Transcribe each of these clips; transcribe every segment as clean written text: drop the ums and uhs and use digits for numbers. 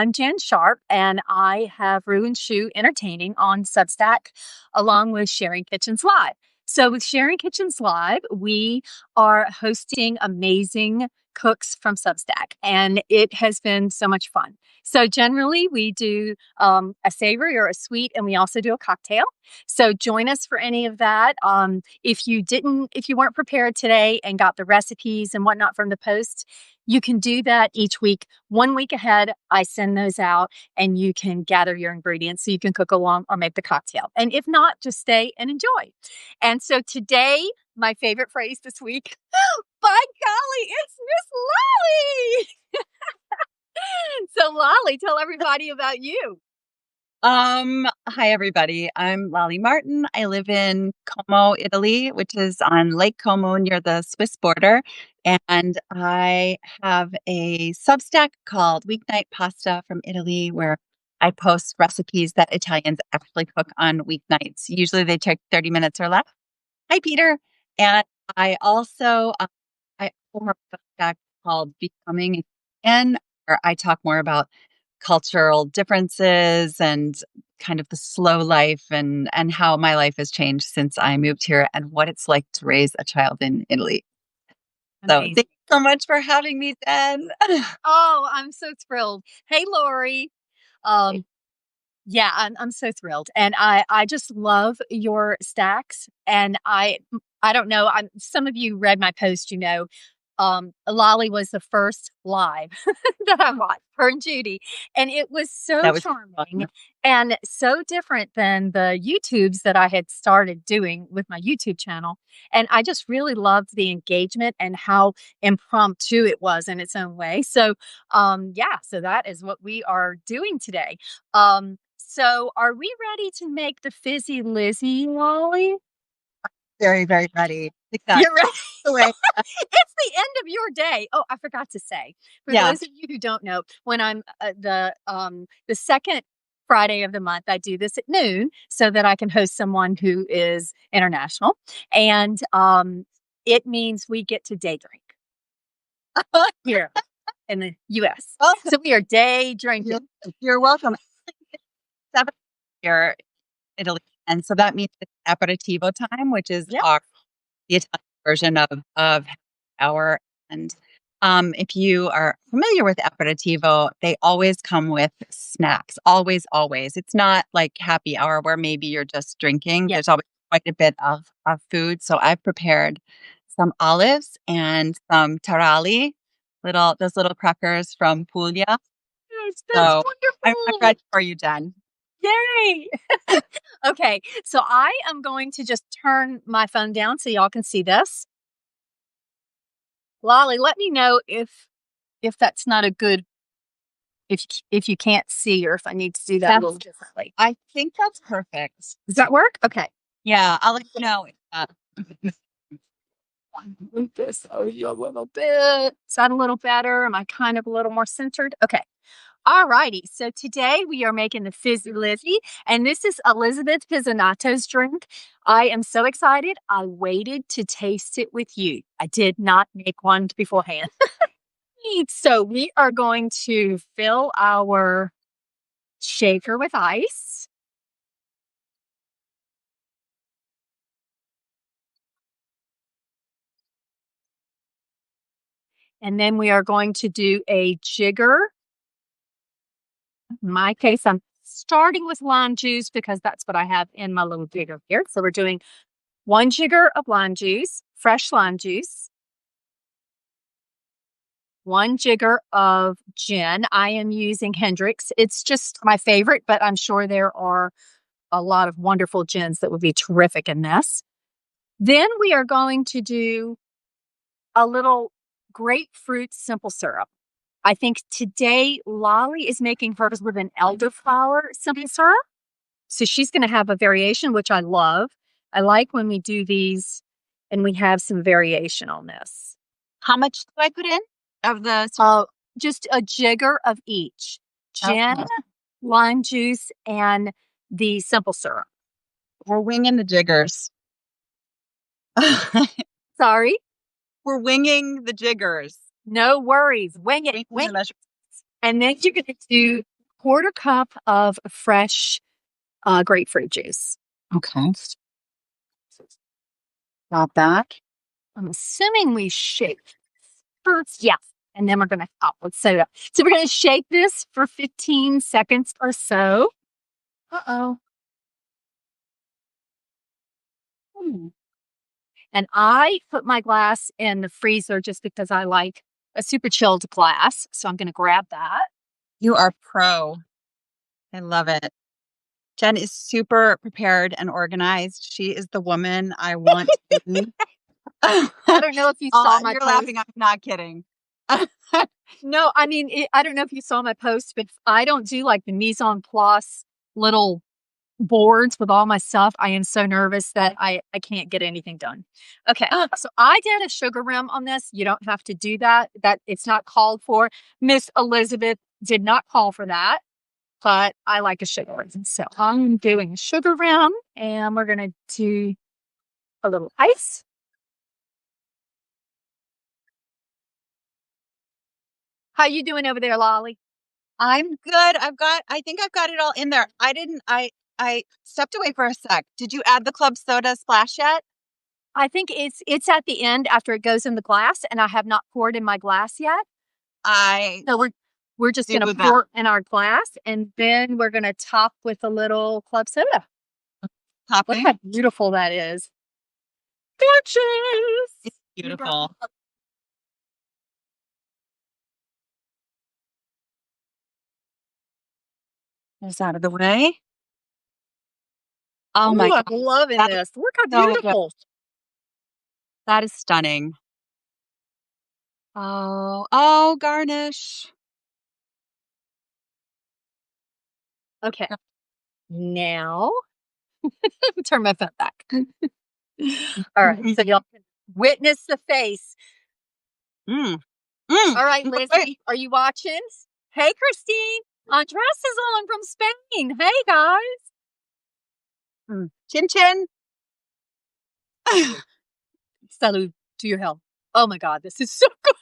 I'm Jenn Sharp, and I have Rue and Shoe Entertaining on Substack, along with Sharing Kitchens Live. So, with Sharing Kitchens Live, we are hosting amazing cooks from Substack, and it has been so much fun. So, generally, we do a savory or a sweet, and we also do a cocktail. So, join us for any of that. If you weren't prepared today and got the recipes and whatnot from the post, you can do that each week. 1 week ahead, I send those out and you can gather your ingredients so you can cook along or make the cocktail. And if not, just stay and enjoy. And so today, my favorite phrase this week, by golly, it's Miss Lolly. So Lolly, tell everybody about you. Hi everybody. I'm Lolly Martin. I live in Como, Italy, which is on Lake Como near the Swiss border. And I have a Substack called Weeknight Pasta from Italy, where I post recipes that Italians actually cook on weeknights. Usually they take 30 minutes or less. Hi, Peter. And I also I have a Substack called Becoming Italian, where I talk more about cultural differences and kind of the slow life and how my life has changed since I moved here and what it's like to raise a child in Italy. So Amazing. thank you so much for having me, Jen. Oh, I'm so thrilled. Hey, Lori. Yeah, I'm so thrilled, and I just love your stacks. And I don't know. Some of you read my post. Lolly was the first live that I watched, her and Judy, and it was so That was charming fun. and so different than the YouTubes that I had started doing with my YouTube channel. And I just really loved the engagement and how impromptu it was in its own way. So, yeah, so that is what we are doing today. So are we ready to make the Fizzy Lizzy, Lolly? Very, very ready. You're ready. Exactly. It's the end of your day. Oh, I forgot to say, for Yeah. those of you who don't know, when I'm the second Friday of the month, I do this at noon so that I can host someone who is international, and it means we get to day drink here in the U.S. So we are day drinking. You're welcome. 7 here in Italy. And so that means it's aperitivo time, which is Yep. the Italian version of hour. And if you are familiar with aperitivo, they always come with snacks. Always, always. It's not like happy hour where maybe you're just drinking. Yep. There's always quite a bit of food. So I've prepared some olives and some taralli, those little crackers from Puglia. Yes, that's So I'm wonderful. ready for you, Jen. Yay! Okay, so I am going to just turn my phone down so y'all can see this. Lolly, let me know if that's not a good, if you can't see or if I need to do that a little differently. I think that's perfect. Does that work? Okay. Yeah, I'll let you know. Move this a little bit. Is that a little better? Am I kind of a little more centered? Okay. All righty. So today we are making the Fizzy Lizzy, and this is Elizabeth Pizzanato's drink. I am so excited. I waited to taste it with you. I did not make one beforehand. So we are going to fill our shaker with ice. And then we are going to do a jigger. In my case, I'm starting with lime juice because that's what I have in my little jigger here. So we're doing 1 jigger of lime juice, fresh lime juice, 1 jigger of gin. I am using Hendrick's. It's just my favorite, but I'm sure there are a lot of wonderful gins that would be terrific in this. Then we are going to do a little grapefruit simple syrup. I think today Lolly is making hers with an elderflower simple syrup. So she's going to have a variation, which I love. I like when we do these and we have some variation on this. How much do I put in of the? Just a jigger of each. Gin, lime juice, and the simple syrup. We're winging the jiggers. Sorry? We're winging the jiggers. No worries. Wing it. Wing it. And then you're going to do quarter cup of fresh grapefruit juice. Okay. Got that. I'm assuming we shake first. Yes. And then we're going to, let's soda. So we're going to shake this for 15 seconds or so. Uh-oh. And I put my glass in the freezer just because I like a super chilled glass. So I'm going to grab that. You are pro. I love it. Jenn is super prepared and organized. She is the woman I want to be. I don't know if you saw my You're post. laughing. I'm not kidding. No, I mean, I don't know if you saw my post, but I don't do like the mise en place little boards with all my stuff. I am so nervous that I can't get anything done. Okay. So I did a sugar rim on this. You don't have to do that. That it's not called for. Miss Elizabeth did not call for that, but I like a sugar rim. So I'm doing a sugar rim and we're going to do a little ice. How you doing over there, Lolly? I'm good. I think I've got it all in there. I stepped away for a sec. Did you add the club soda splash yet? I think it's at the end after it goes in the glass, and I have not poured in my glass yet. So we're just going to pour in our glass, and then we're going to top with a little club soda. Topping. Look how beautiful that is. Gorgeous. It's beautiful. It's out of the way. Oh my God. I'm loving this. Look how beautiful. That is stunning. Oh, garnish. Okay. Now, turn my phone back. All right. So y'all can witness the face. All right, Lizzie, are you watching? Hey, Christine. Andres is on from Spain. Hey, guys. Chin chin. Salud to your health. Oh my God, this is so good.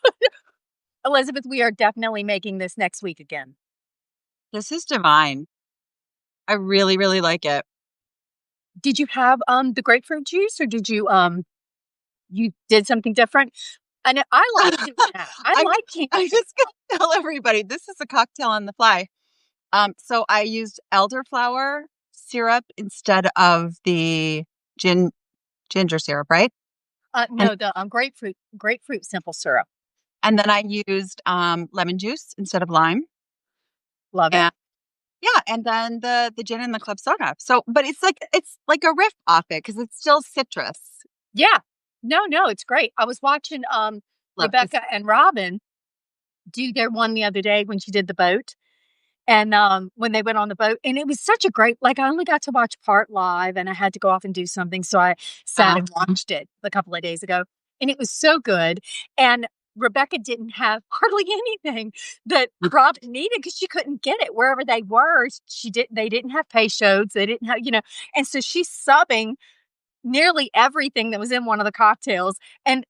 Elizabeth, we are definitely making this next week again. This is divine. I really, really like it. Did you have the grapefruit juice or did you you did something different? And I like doing that. I'm just gonna tell everybody this is a cocktail on the fly. So I used elderflower syrup instead of the ginger syrup, right? No, the grapefruit simple syrup. And then I used lemon juice instead of lime. Love it. Yeah, and then the gin and the club soda. So, but it's like a riff off it because it's still citrus. Yeah. No, it's great. I was watching Rebecca and Robin do their one the other day when she did the boat. And when they went on the boat, and it was such a great, like I only got to watch part live and I had to go off and do something. So I sat and watched it a couple of days ago and it was so good. And Rebecca didn't have hardly anything that Robin needed because she couldn't get it wherever they were. They didn't have patios. They didn't have, and so she's subbing nearly everything that was in one of the cocktails. And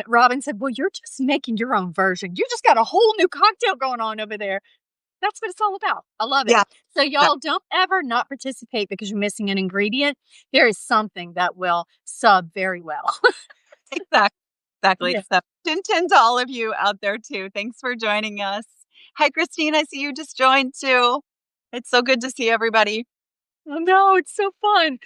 Robin said, well, you're just making your own version. You just got a whole new cocktail going on over there. That's what it's all about. I love it. Yeah. So y'all don't ever not participate because you're missing an ingredient. There is something that will sub very well. Exactly. Yeah. So chin to all of you out there too. Thanks for joining us. Hi, Christine. I see you just joined too. It's so good to see everybody. Oh no, it's so fun.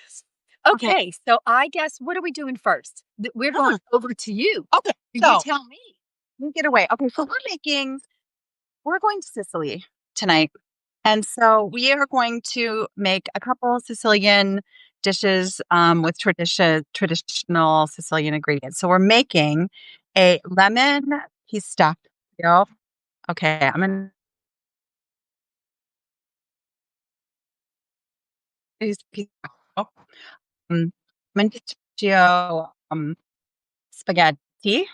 Okay. So I guess what are we doing first? We're going over to you. Okay. You tell me. You get away. Okay. So we're going to Sicily tonight. And so we are going to make a couple Sicilian dishes with traditional Sicilian ingredients. So we're making a lemon pistachio. Okay, I'm going to use lemon pistachio spaghetti.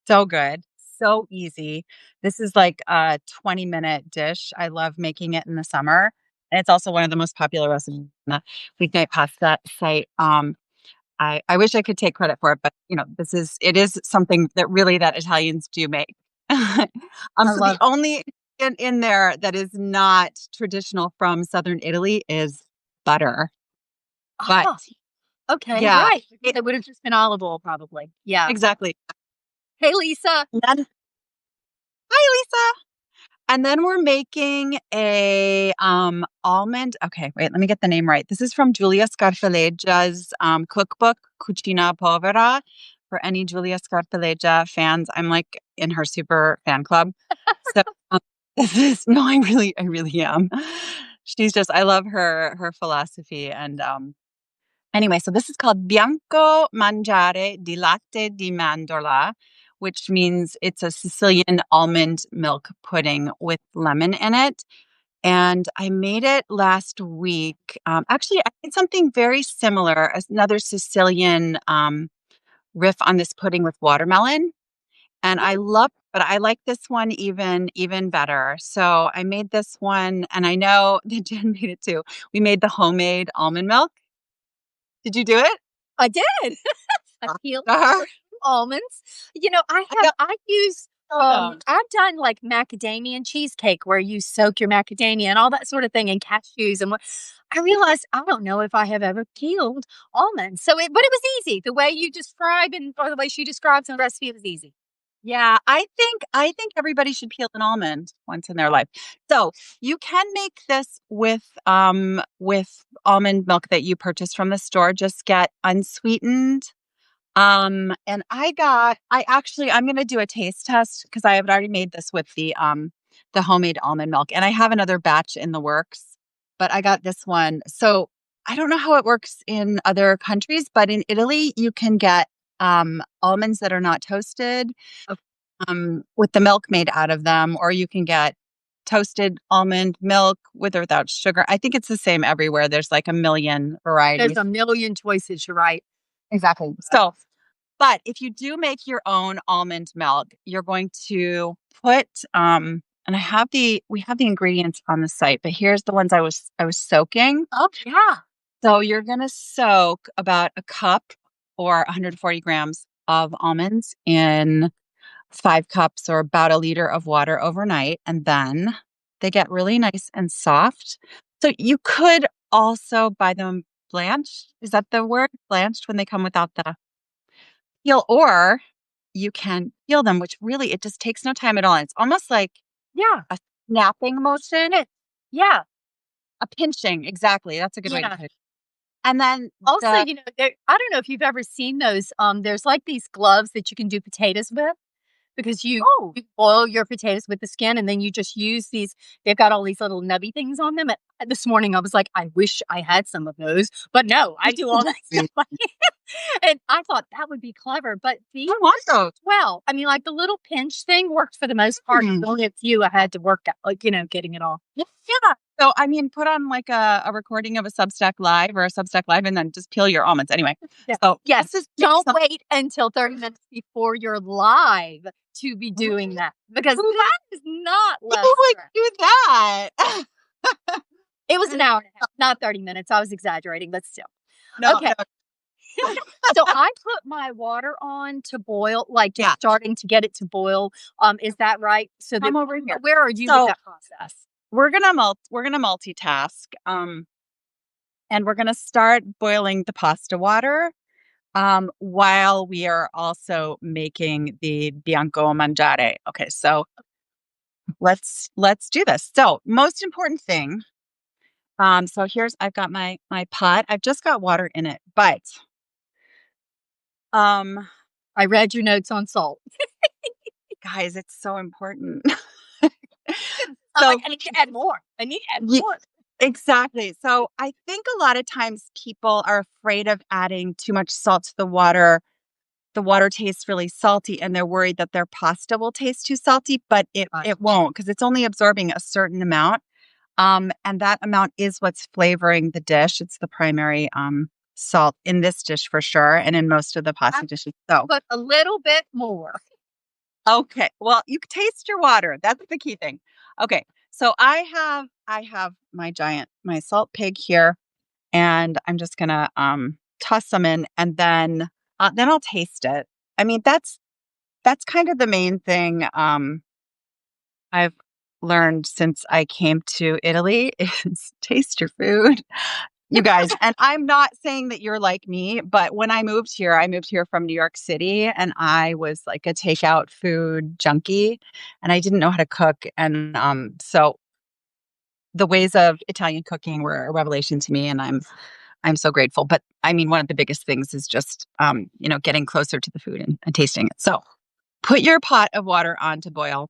So good. So easy. This is like a 20-minute dish. I love making it in the summer. And it's also one of the most popular recipes on the weeknight pasta site. I wish I could take credit for it, but it is something that Italians do make. So in there that is not traditional from Southern Italy is butter. But Oh, okay, yeah, right. It would have just been olive oil probably. Yeah. exactly. Hey, Lisa. And then, hi, Lisa. And then we're making a almond. Okay, wait, let me get the name right. This is from Giulia Scarfaleggia's cookbook, Cucina Povera. For any Giulia Scarfaleggia fans, I'm like in her super fan club. So um, this is no, I really am. She's just, I love her philosophy. And anyway, so this is called Bianco Mangiare di Latte di Mandorla, which means it's a Sicilian almond milk pudding with lemon in it. And I made it last week. Actually, I made something very similar, another Sicilian riff on this pudding with watermelon. And I love, but I like this one even better. So I made this one, and I know that Jen made it too. We made the homemade almond milk. Did you do it? I did. I peeled Uh-huh. almonds. I got I use them. I've done like macadamia cheesecake where you soak your macadamia and all that sort of thing and cashews and what I realized I don't know if I have ever peeled almonds. But it was easy. The way you describe and or the way she describes in the recipe was easy. Yeah, I think everybody should peel an almond once in their life. So you can make this with almond milk that you purchase from the store. Just get unsweetened. And I'm gonna do a taste test because I have already made this with the homemade almond milk, and I have another batch in the works, but I got this one. So I don't know how it works in other countries, but in Italy you can get almonds that are not toasted, with the milk made out of them, or you can get toasted almond milk with or without sugar. I think it's the same everywhere. There's like a million There's varieties. a million choices, you're right. Exactly. So but if you do make your own almond milk, you're going to put and we have the ingredients on the site, but here's the ones I was soaking. Oh yeah. So you're going to soak about a cup or 140 grams of almonds in 5 cups or about a liter of water overnight, and then they get really nice and soft. So you could also buy them blanched. Is that the word? Blanched when they come without the peel, or you can peel them, which really it just takes no time at all. It's almost like Yeah. a snapping motion, Yeah. a pinching. Exactly. That's a good way to Yeah. put it. And then Also, the I don't know if you've ever seen those. There's like these gloves that you can do potatoes with because oh, you boil your potatoes with the skin and then you just use these. They've got all these little nubby things on them. And this morning I was like, I wish I had some of those, but no, I do all that stuff. And I thought that would be clever, but these I want those. well, I mean, like the little pinch thing worked for the most part. Mhm. Only a few I had to work out, like getting it all. Yeah. So I mean, put on like a recording of a Substack Live or a Substack Live, and then just peel your almonds. Anyway, Yeah. so Yes, this is don't wait until 30 minutes before you're live to be doing that because that is not who less would stress. do that? It was an hour and a half, not 30 minutes. I was exaggerating, but still. No, Okay. no. So I put my water on to boil, like just Yeah. starting to get it to boil. Is that right? So Come over here. where are you So- with that process? We're gonna multitask, and we're gonna start boiling the pasta water, while we are also making the bianco mangiare. Okay, so let's do this. So most important thing, so I've got my pot. I've just got water in it, but um, I read your notes on salt. guys, it's so important. I'm So like, I need to add more. I need to add Ye- more. exactly. So I think a lot of times people are afraid of adding too much salt to the water. The water tastes really salty and they're worried that their pasta will taste too salty, but Right. it won't because it's only absorbing a certain amount. And that amount is what's flavoring the dish. It's the primary salt in this dish for sure, and in most of the pasta dishes. So But a little bit more. okay, well, you taste your water. That's the key thing. Okay, so I have my salt pig here, and I'm just gonna toss some in, and then I'll taste it. I mean, that's kind of the main thing. I've learned since I came to Italy is taste your food. You guys, and I'm not saying that you're like me, but when I moved here from New York City and I was like a takeout food junkie and I didn't know how to cook. And so the ways of Italian cooking were a revelation to me and I'm so grateful. But I mean, one of the biggest things is just getting closer to the food and tasting it. So put your pot of water on to boil.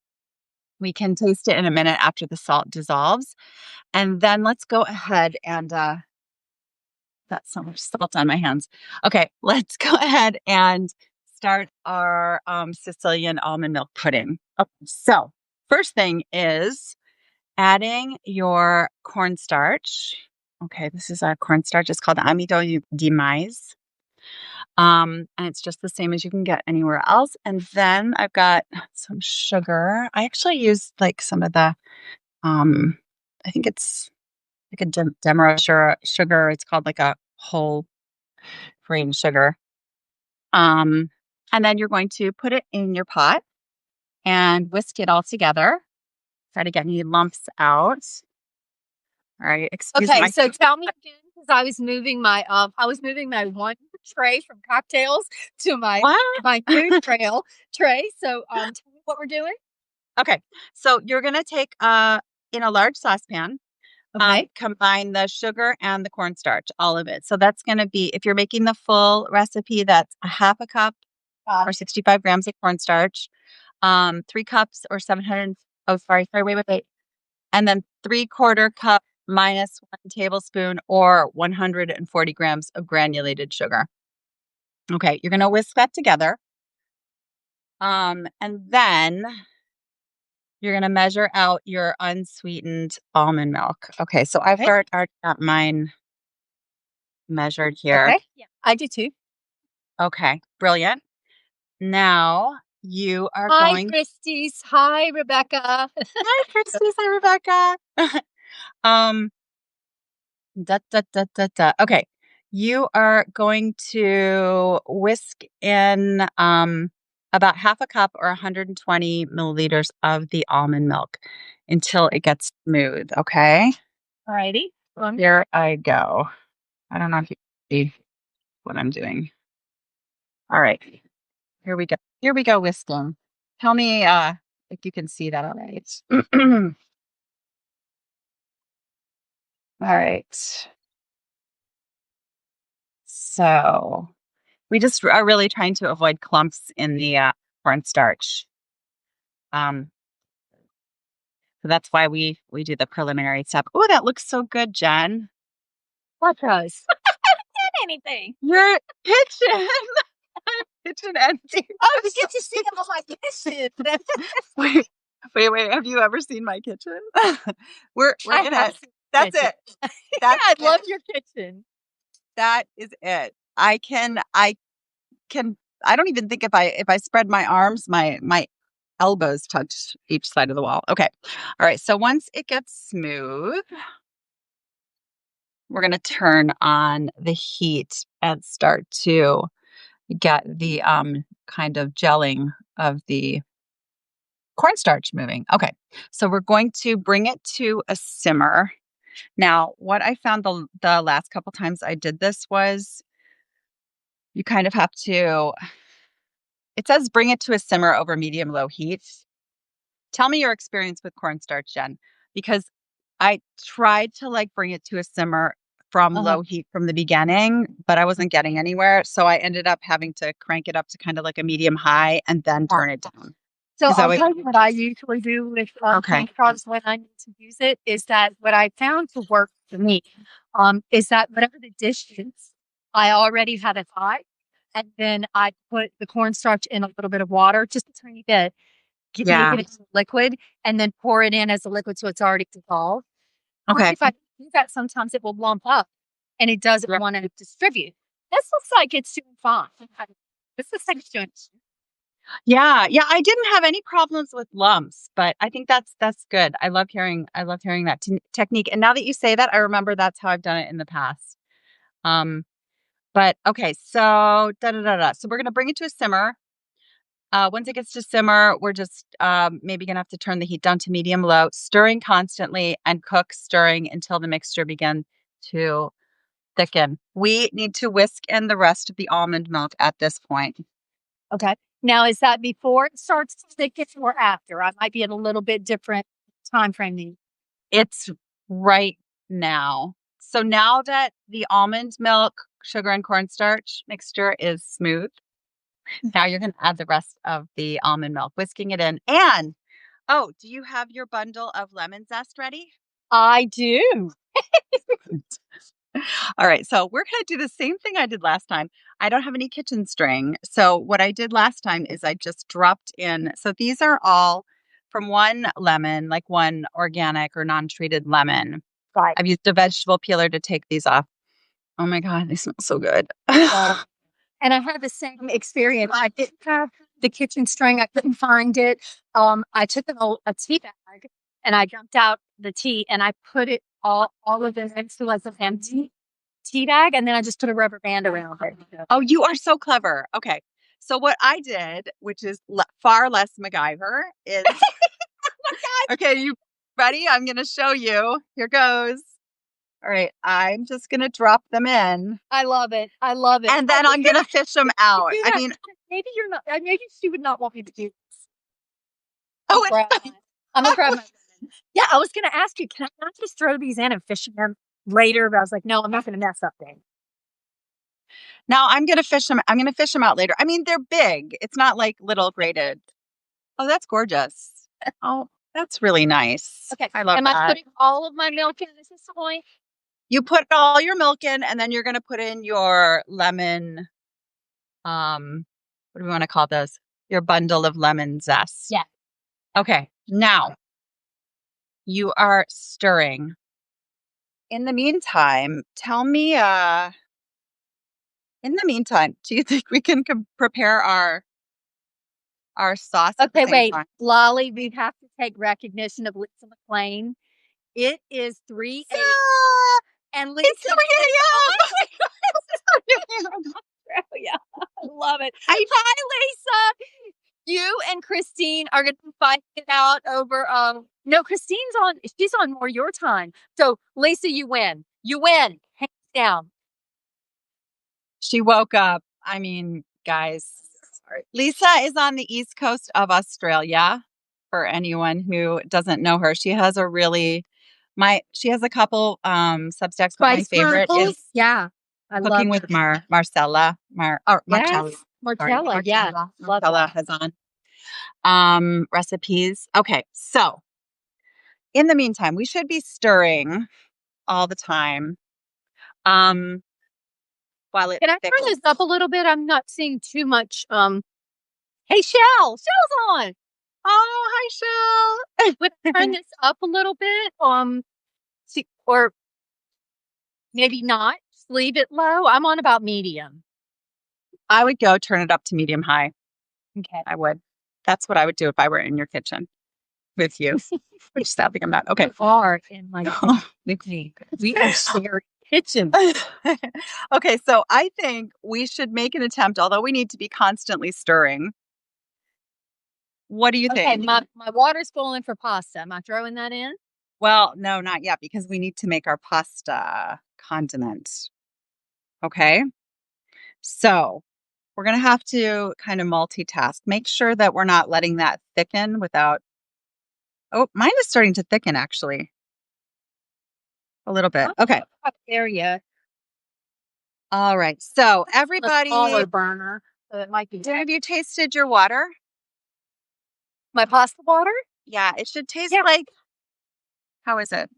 We can taste it in a minute after the salt dissolves. And then let's go ahead and got so much salt on my hands. Okay, let's go ahead and start our Sicilian almond milk pudding. Okay, so first thing is adding your cornstarch. Okay, this is our cornstarch. It's called amido di mais. And it's just the same as you can get anywhere else. And then I've got some sugar. I actually used like some of the, I think it's like a demerara sugar. It's called like a whole grain sugar. And then you're going to put it in your pot and whisk it all together. Try to get any lumps out. All right, excuse Okay, my. so tell me again, because I was moving my one tray from cocktails to my What? my food tray. So tell me what we're doing. Okay, so you're gonna take in a large saucepan. Okay. Combine the sugar and the cornstarch, all of it. So that's going to be, if you're making the full recipe, that's a half a cup or 65 grams of cornstarch, 3 cups or 700. Oh, wait. And then 3/4 cup minus 1 tablespoon or 140 grams of granulated sugar. Okay, you're going to whisk that together. And then you're going to measure out your unsweetened almond milk. Okay, so I've already got mine measured here. Okay. Yeah, I do too. Okay, brilliant. Now you are Hi, going. Christie's. Hi, Rebecca. Hi, Christy. Hi, Rebecca. um, Okay, you are going to whisk in about half a cup or 120 milliliters of the almond milk until it gets smooth. Okay. Alrighty. Here I go. I don't know if you can see what I'm doing. All right. Here we go. Here we go, whisking. Tell me if you can see that all right. All right. So we just are really trying to avoid clumps in the cornstarch. So that's why we do the preliminary step. Oh, that looks so good, Jen. What does? Did anything? Your kitchen. Kitchen empty. Oh, you get to see them on my kitchen. Wait. Have you ever seen my kitchen? We're in it. That's it. That's I love it. your kitchen. That is it. I don't even think if I spread my arms, my elbows touch each side of the wall. Okay. All right. So once it gets smooth, we're going to turn on the heat and start to get the kind of gelling of the cornstarch moving. Okay. So we're going to bring it to a simmer. Now, what I found the last couple times I did this was you kind of have to, it says bring it to a simmer over medium low heat. Tell me your experience with cornstarch, Jen, because I tried to like bring it to a simmer from low heat from the beginning, but I wasn't getting anywhere. So I ended up having to crank it up to kind of like a medium high and then turn it down. So Is that I'll what? tell you what I usually do with cornstarch when I need to use it is that what I found to work for me is that whatever the dish is, I already have it hot, and then I put the cornstarch in a little bit of water, just a tiny bit, make it into liquid, and then pour it in as a liquid so it's already dissolved. Okay. If I do that, sometimes it will lump up and it doesn't want to distribute. This looks like it's doing fine. This looks like it's doing. Yeah. I didn't have any problems with lumps, but I think that's good. I love hearing that technique. And now that you say that, I remember that's how I've done it in the past. But okay, so So we're gonna bring it to a simmer. Once it gets to simmer, we're just maybe going to have to turn the heat down to medium low, stirring constantly and stirring until the mixture begins to thicken. We need to whisk in the rest of the almond milk at this point. Okay. Now, is that before it starts to thicken or after? I might be at a little bit different time frame. It's right now. So now that the almond milk, sugar, and cornstarch mixture is smooth, now you're going to add the rest of the almond milk, whisking it in. And, oh, do you have your bundle of lemon zest ready? I do. All right. So we're going to do the same thing I did last time. I don't have any kitchen string. So what I did last time is I just dropped in. So these are all from one lemon, like one organic or non-treated lemon. Right. I've used a vegetable peeler to take these off. Oh my God, they smell so good. And I had the same experience. I didn't have the kitchen string. I couldn't find it. I took a tea bag and I dumped out the tea and I put it all of it into like an empty tea bag. And then I just put a rubber band around it. Oh, you are so clever. Okay. So what I did, which is far less MacGyver, is okay, you ready? I'm going to show you. Here goes. All right. I'm just going to drop them in. I love it. I love it. And then I'm going to fish them out. I mean, maybe you're not, maybe she would not want me to do this. Oh, I'm going to grab my Yeah, I was going to ask you, can I not just throw these in and fish them later? But I was like, no, I'm not going to mess up things. Now I'm going to fish them. I'm going to fish them out later. I mean, they're big. It's not like little grated. Oh, that's gorgeous. Oh, that's really nice. Okay. I love that. Am I putting all of my milk in at this point? You put all your milk in, and then you're going to put in your lemon. What do we want to call those? Your bundle of lemon zest. Yeah. Okay. Now you are stirring. In the meantime, tell me. In the meantime, do you think we can prepare our sauce? Okay, wait, Lolly. We have to take recognition of Lisa McLean. It is 3 a.m. And Lisa, it's 3 a.m. Australia. I love it. Hi, Lisa. You and Christine are going to fight it out over. No, Christine's on. She's on more your time. So, Lisa, you win. You win. Hands down. She woke up. I mean, guys, Lisa is on the east coast of Australia. For anyone who doesn't know her, she has a really she has a couple Substacks, but my favorite is I Cooking with Marcella. Marcella. Marcella, yeah. Marcella has on recipes. Okay, so in the meantime, we should be stirring all the time. While it Can I turn this up a little bit? I'm not seeing too much. Hey, Shell's on. Oh, hi, Shell. Would turn this up a little bit? See, or maybe not. Just leave it low. I'm on about medium. I would go turn it up to medium high. Okay. I would. That's what I would do if I were in your kitchen with you. Which sadly I'm not. Okay. You are in my kitchen. We are sharing kitchen. Okay, so I think we should make an attempt, although we need to be constantly stirring. What do you think? My water's boiling for pasta. Am I throwing that in? Well, no, not yet, because we need to make our pasta condiment. Okay. So we're going to have to kind of multitask. Make sure that we're not letting that thicken without. Oh, mine is starting to thicken, actually. A little bit. Okay. Not there yet. All right. So everybody. A smaller burner. So it might be. Have you tasted your water? My pasta water? Yeah, it should taste like. How is it?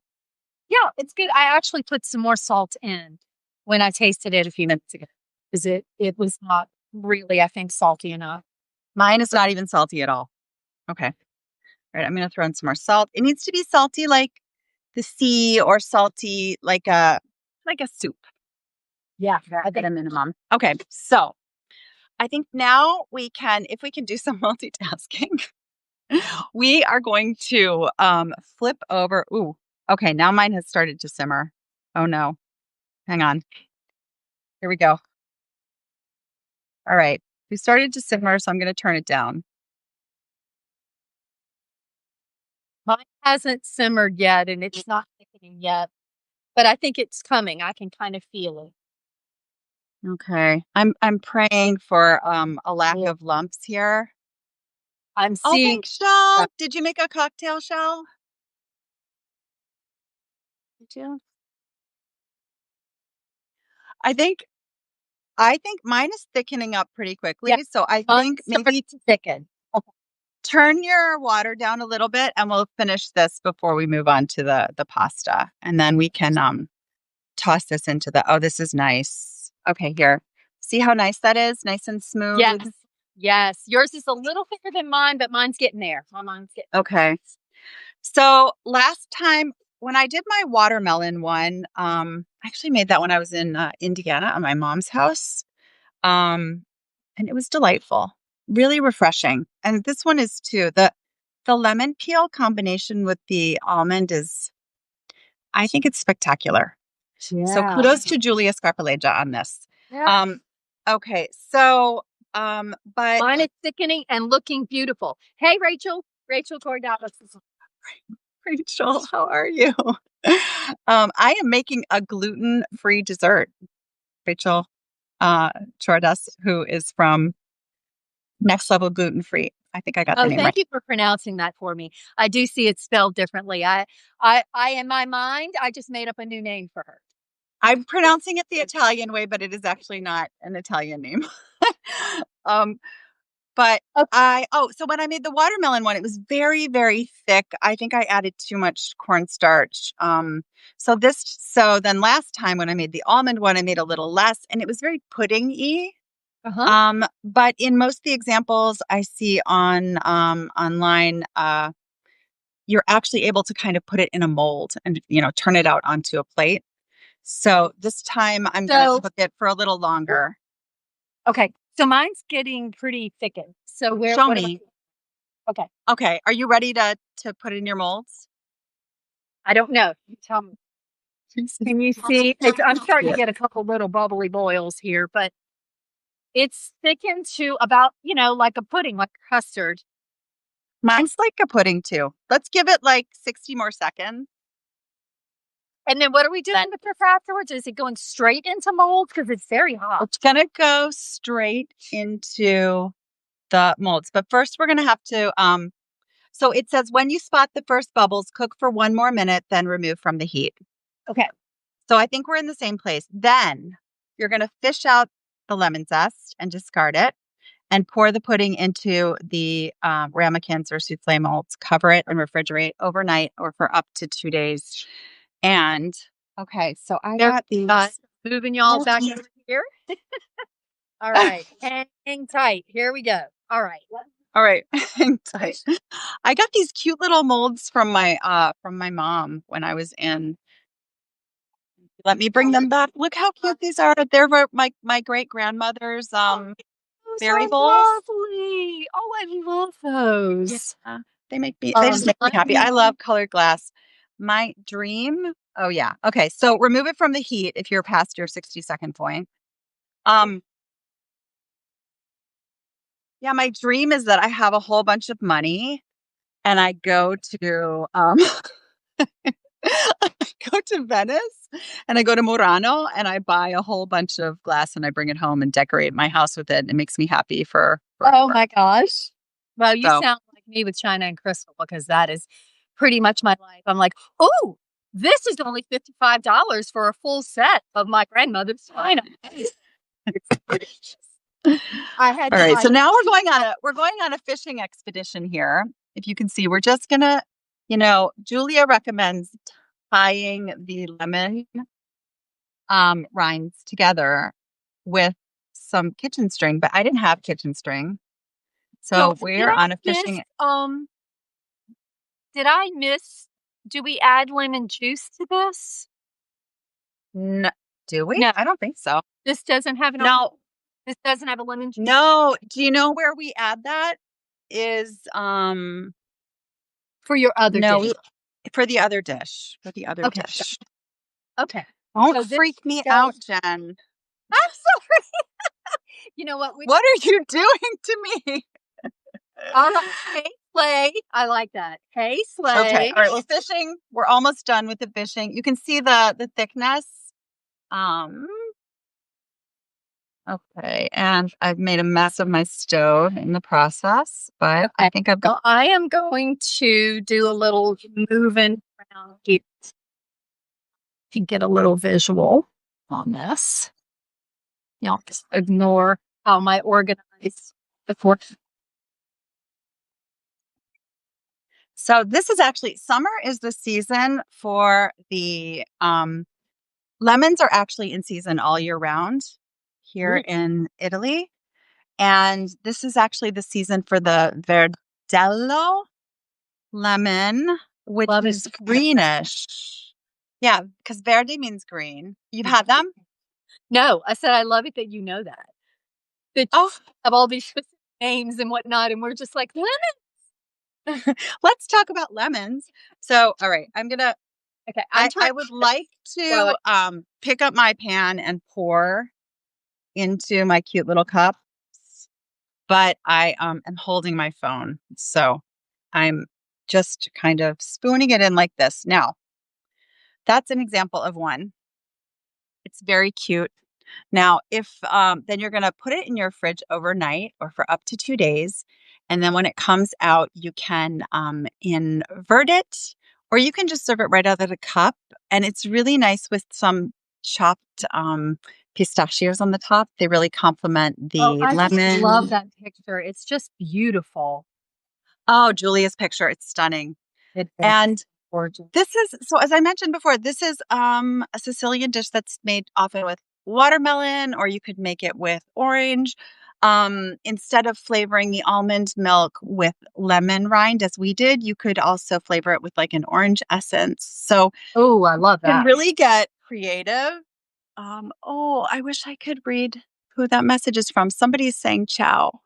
Yeah, it's good. I actually put some more salt in when I tasted it a few minutes ago because it was not really, I think, salty enough. Mine is not even salty at all. Okay. All right, I'm going to throw in some more salt. It needs to be salty like the sea or salty like a soup. Yeah, at a minimum. Okay, so I think now if we can do some multitasking, we are going to flip over. Ooh, okay, now mine has started to simmer. Oh no, hang on. Here we go. All right, We started to simmer, so I'm going to turn it down. Mine hasn't simmered yet, and it's not thickening yet, but I think it's coming. I can kind of feel it. Okay. I'm praying for a lack of lumps here. I'm Oh, seeing. thanks, Shell. Did you make a cocktail, Shell? Did you? I think mine is thickening up pretty quickly. Yeah, So I think maybe to thicken. turn your water down a little bit and we'll finish this before we move on to the pasta. And then we can toss this into the, oh, this is nice. Okay, here. See how nice that is? Nice and smooth. Yes. Yes. Yours is a little thicker than mine, but mine's getting there. Mine's getting Okay. So last time when I did my watermelon one, I actually made that when I was in Indiana at my mom's house. And it was delightful, really refreshing. And this one is too. The lemon peel combination with the almond is, I think it's spectacular. Yeah. So kudos to Julia Scarpalegia on this. Yeah. Okay, so but Mine is thickening and looking beautiful. Hey, Rachel. Rachel Cordalis. Rachel, how are you? I am making a gluten-free dessert. Rachel Chordas, who is from Next Level Gluten Free. I think I got the name right. Thank you for pronouncing that for me. I do see it spelled differently. I in my mind, I just made up a new name for her. I'm pronouncing it the Italian way, but it is actually not an Italian name. But so when I made the watermelon one, it was very, very thick. I think I added too much cornstarch. So then last time when I made the almond one, I made a little less and it was very pudding-y. But in most of the examples I see on online, you're actually able to kind of put it in a mold and, turn it out onto a plate. So this time I'm going to cook it for a little longer. Okay. So mine's getting pretty thickened. So show me. Okay. Okay. Are you ready to put it in your molds? I don't know. You tell me. Can you see? I'm starting to get a couple little bubbly boils here, but it's thickened to about, like a pudding, like custard. Mine's like a pudding too. Let's give it like 60 more seconds. And then what are we doing with this afterwards? Is it going straight into molds? Because it's very hot. It's going to go straight into the molds. But first we're going to have to, so it says when you spot the first bubbles, cook for 1 more minute, then remove from the heat. Okay. So I think we're in the same place. Then you're going to fish out the lemon zest and discard it and pour the pudding into the ramekins or souffle molds. Cover it and refrigerate overnight or for up to 2 days. And okay, so I got these. Moving y'all back over here. All right. Hang tight. Here we go. All right. All right. Hang tight. I got these cute little molds from my mom when I was in. Let me bring them back. Look how cute these are. They're my great grandmother's berry bowls. Lovely. Oh, I love those. Yeah. They just make me happy. I love colored glass. My dream. Oh yeah. Okay. So remove it from the heat if you're past your 60-second point. Yeah, my dream is that I have a whole bunch of money and I go to I go to Venice and I go to Murano and I buy a whole bunch of glass and I bring it home and decorate my house with it. It makes me happy for Oh my gosh. Well, you sound like me with China and crystal because that is pretty much my life. I'm like, oh, this is only $55 for a full set of my grandmother's China. All right, so now we're going on a fishing expedition here. If you can see, we're just gonna, Julia recommends tying the lemon rinds together with some kitchen string, but I didn't have kitchen string, so we're on a fishing. Did I miss? Do we add lemon juice to this? No, do we? No, I don't think so. This doesn't have no. This doesn't have a lemon juice. No. Do you know where we add that? Is for your other dish. For the other dish. For the other dish. Okay. Don't freak me out, Jen. I'm sorry. You know what? What are you doing to me? Hey, Slay. I like that. Hey, Slay. Okay. All right. We're fishing. We're almost done with the fishing. You can see the thickness. Um, okay. And I've made a mess of my stove in the process, but Okay. I think I've got. Well, I am going to do a little moving around here to get a little visual on this. Y'all just ignore how my organized before. So this is actually summer is the season for the lemons are actually in season all year round here in Italy. And this is actually the season for the Verdello lemon, which is greenish. Yeah, because verde means green. You've had them? No, I said I love it that you know that. That you have all these specific names and whatnot, and we're just like lemon. Let's talk about lemons. So, all right, I'm gonna. Okay, I would like to pick up my pan and pour into my cute little cups, but I am holding my phone, so I'm just kind of spooning it in like this. Now, that's an example of one. It's very cute. Now, if then you're going to put it in your fridge overnight or for up to 2 days. And then when it comes out, you can invert it or you can just serve it right out of the cup. And it's really nice with some chopped pistachios on the top. They really complement the lemon. I love that picture. It's just beautiful. Oh, Julia's picture. It's stunning. And gorgeous. This is, so as I mentioned before, this is a Sicilian dish that's made often with watermelon, or you could make it with orange. Instead of flavoring the almond milk with lemon rind as we did, you could also flavor it with like an orange essence. So, oh, I love that. You can really get creative. Oh, I wish I could read who that message is from. Somebody's saying ciao.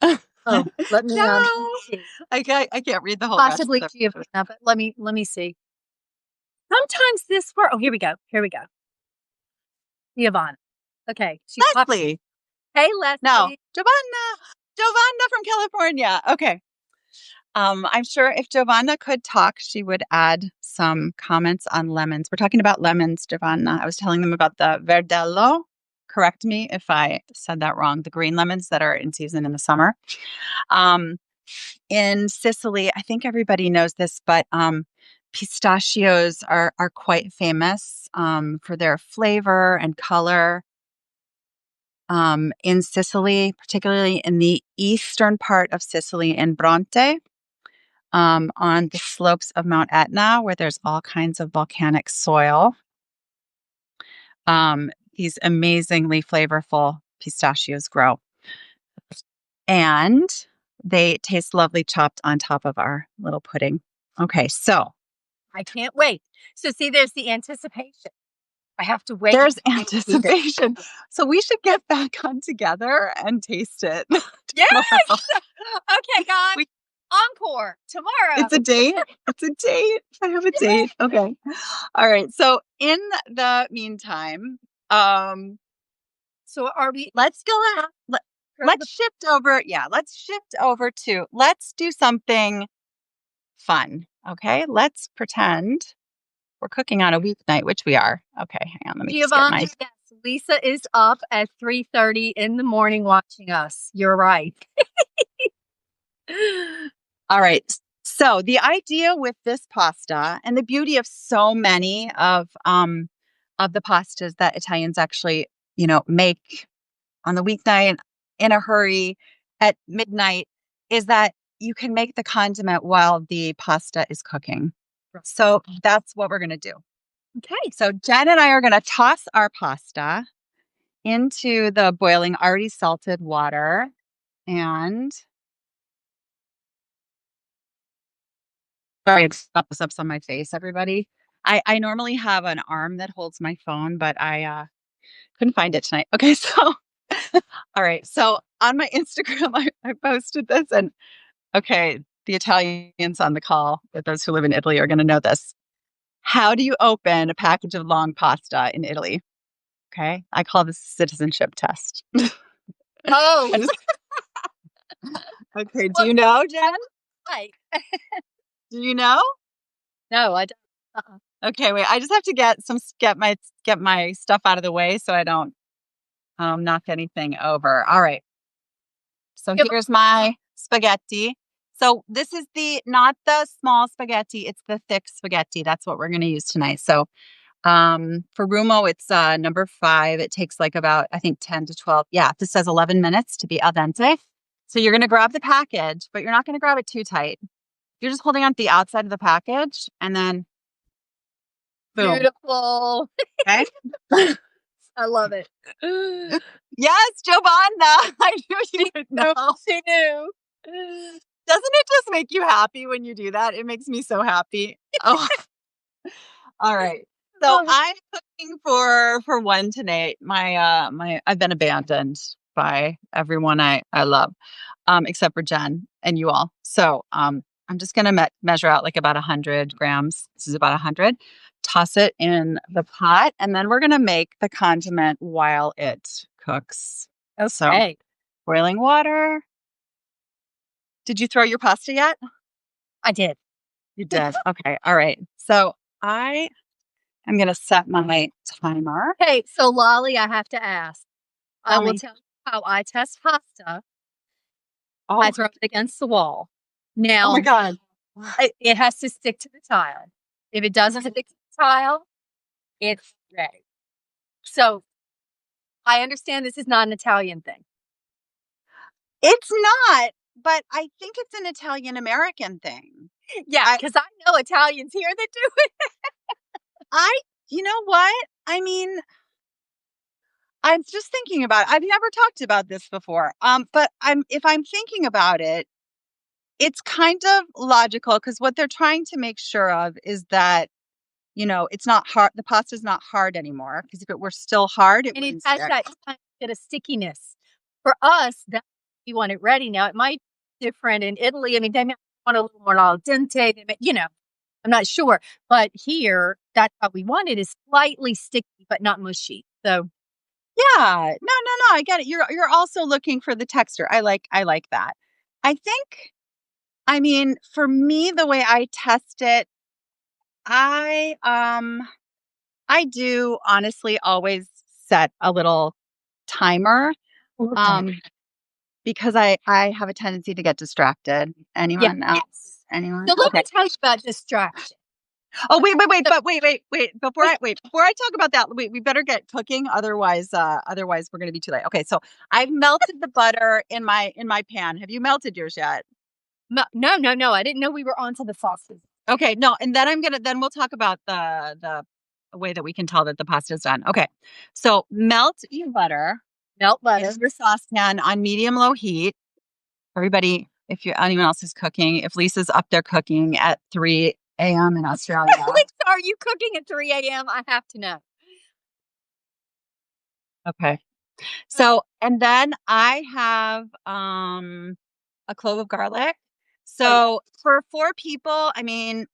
Oh, let me Ciao. see. I can't read the whole Possibly rest of Giovanna, but let me see. Sometimes this word. Oh, here we go. Here we go. Giovanna. Okay. Leslie. Hey, Leslie. No, Giovanna from California. Okay. I'm sure if Giovanna could talk, she would add some comments on lemons. We're talking about lemons, Giovanna. I was telling them about the Verdello. Correct me if I said that wrong. The green lemons that are in season in the summer. In Sicily, I think everybody knows this, but pistachios are quite famous for their flavor and color. In Sicily, particularly in the eastern part of Sicily in Bronte, on the slopes of Mount Etna, where there's all kinds of volcanic soil. These amazingly flavorful pistachios grow. And they taste lovely chopped on top of our little pudding. Okay, so. I can't wait. So see, there's the anticipation. I have to wait. There's anticipation. So we should get back on together and taste it. Yes! Okay, guys. Encore tomorrow. It's a date. It's a date. I have a date. Okay. All right. So in the meantime, so are we? Let's go out. Let's shift over. Yeah, let's shift over to let's do something fun. Okay. Let's pretend we're cooking on a weeknight, which we are. Okay, hang on. Let me just get my. Yes, Lisa is up at 3:30 in the morning watching us. You're right. All right. So the idea with this pasta and the beauty of so many of the pastas that Italians actually, make on the weeknight in a hurry at midnight is that you can make the condiment while the pasta is cooking. So that's what we're going to do. Okay. So Jen and I are going to toss our pasta into the boiling, already salted water. And sorry, this up on my face, everybody. I normally have an arm that holds my phone, but I couldn't find it tonight. Okay, so all right. So on my Instagram, I posted this, and okay, the Italians on the call, with those who live in Italy, are going to know this. How do you open a package of long pasta in Italy? Okay, I call this a citizenship test. Oh, Okay. Do well, you know, Jen? right. Do you know? No, I don't. Uh-uh. Okay, wait. I just have to get my stuff out of the way so I don't knock anything over. All right. So Give here's my spaghetti. So this is not the small spaghetti, it's the thick spaghetti. That's what we're going to use tonight. So for Rumo, it's number 5. It takes like about, I think, 10 to 12. Yeah, this says 11 minutes to be al dente. So you're going to grab the package, but you're not going to grab it too tight. You're just holding on to the outside of the package and then boom. beautiful. Okay. I love it. Yes, Giovanna. I knew you would know. She knew. Doesn't it just make you happy when you do that? It makes me so happy. Oh, all right. So Love it. I'm cooking for one tonight. My I've been abandoned by everyone I love, except for Jen and you all. So I'm just gonna measure out like about 100 grams. This is about 100. Toss it in the pot, and then we're gonna make the condiment while it cooks. So Okay. boiling water. Did you throw your pasta yet? I did. You did. Okay. All right. So I am going to set my timer. Hey, so Lolly, I have to ask. I Tell will me. tell you how I test pasta. I Oh, throw it against the wall. oh Now, my God. it has to stick to the tile. If it doesn't stick to the tile, it's ready. So I understand this is not an Italian thing. It's not, but I think it's an Italian American thing. Yeah, I, because I know Italians here that do it. you know what? I mean, I'm just thinking about it. I've never talked about this before. But if I'm thinking about it, it's kind of logical because what they're trying to make sure of is that, it's not hard. The pasta's not hard anymore because if it were still hard, it And it wouldn't has stick. that kind of bit of stickiness. For us, that we want it ready. Now, it might be different in Italy. I mean, they might want a little more al dente. They may, I'm not sure. But here, that's how we want it, is slightly sticky, but not mushy. So, Yeah. No, I get it. You're also looking for the texture. I like that. I think, I mean, for me, the way I test it, I I do honestly always set a little timer. okay. Um because I have a tendency to get distracted. Yeah. Anyone else? Anyone? So let me Okay. tell you about distraction. Oh, wait. Before I talk about that, wait, we better get cooking. Otherwise we're gonna be too late. Okay, so I've melted the butter in my pan. Have you melted yours yet? No. I didn't know we were onto the sauces. Okay, no, and then we'll talk about the way that we can tell that the pasta is done. Okay. So melt your butter Melt in butter. your saucepan on medium low heat. Everybody, if anyone else is cooking, if Lisa's up there cooking at 3 a.m. in Australia. Alex, are you cooking at 3 a.m.? I have to know. Okay. So, and then I have a clove of garlic. Oh, yeah. So for 4 people, I mean,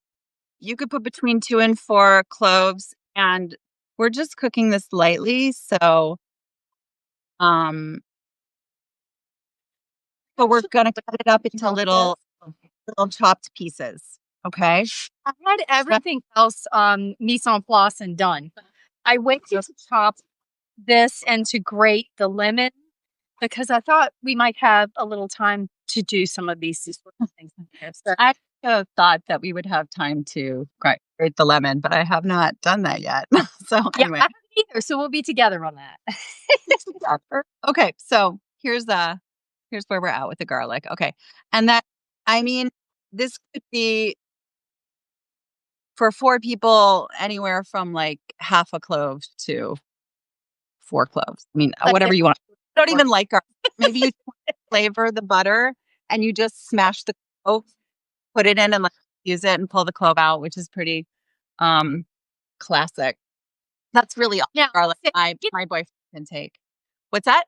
you could put between 2 and 4 cloves, and we're just cooking this lightly. Um, so we're gonna cut it up into little chopped pieces. Okay. I had everything else mise en place and done. I waited to chop this and to grate the lemon because I thought we might have a little time to do some of these sort of things in here. So, I thought that we would have time to grate the lemon, but I have not done that yet. So yeah, anyway. I haven't either. So we'll be together on that. Okay, so here's where we're at with the garlic. Okay. And that, I mean, this could be for 4 people anywhere from like half a clove to 4 cloves. I mean, Okay. whatever you want. I don't even like garlic. Maybe you flavor the butter and you just smash the clove, put it in and like use it and pull the clove out, which is pretty um classic. That's really all the Now, garlic my boyfriend can take. What's that?